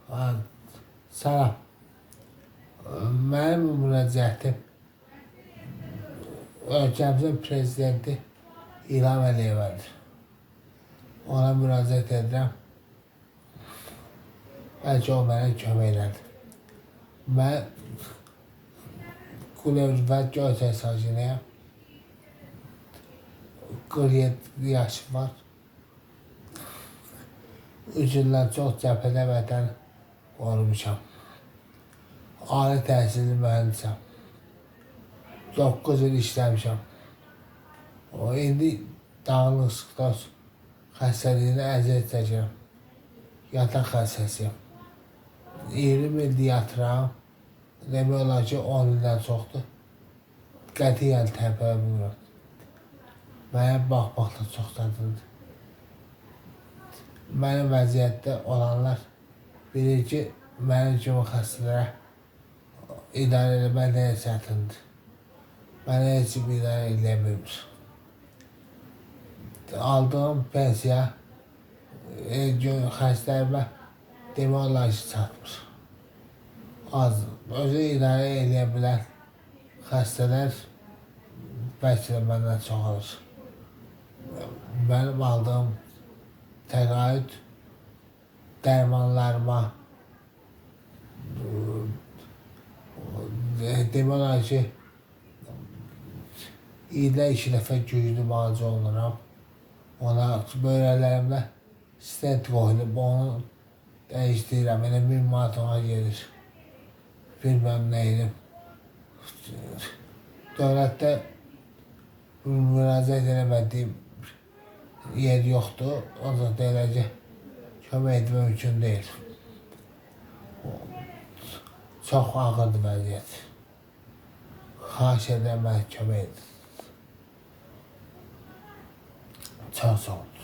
Salam. Mənim müraciətim ölkəmizin prezidenti İlham Əliyevadır. Ona müraciət edirəm. Bəlkə o mənə kömək elədi. Mən Qulevr və Göyçay sakiniyəm. 47 yaşım var. 3 ildən çox cəbhədə vətən qorumuşam. Ali təhsilli mühəndisəm. 9 il işləmişəm. İndi dağlıq skleroz xəstəliyinə əziyyət çəkirəm. Yataq xəstəsiyəm. 20 il yatıram. Demək olar ki, 10 ildən çoxdur. Qətiyyən tərpənə bilmirəm. Mənə baxmaqda çox çətindir. Mənim vəziyyətdə olanlar bilir ki, mənim kimi xəstələrə idarə eləmək nə çətindir. Mənə heç kim idarə eləyə bilmir. Aldığım pensiya xəstələrimə demək olar ki, çatmır. Azdır. Özü idarə eləyə bilən xəstələr bəlkə də məndən çox alır. Mənim aldığım təqaüd dərmanlarıma demək olar ki, ildə 2 dəfə güclü müalicə olunuram. Ona böyrəklərimdə stent qoyulub, onu dəyişdirirəm. Elə 1000 manat ona gedir. Bilməm nə edim. Dövlətdə müraciət eləmədiyim yer yoxdur. Ancaq deyirlər ki, kömək etmək mümkün deyil. Çox ağırdır vəziyyət. Xahiş edirəm, mənə kömək edin. Çox sağ olun.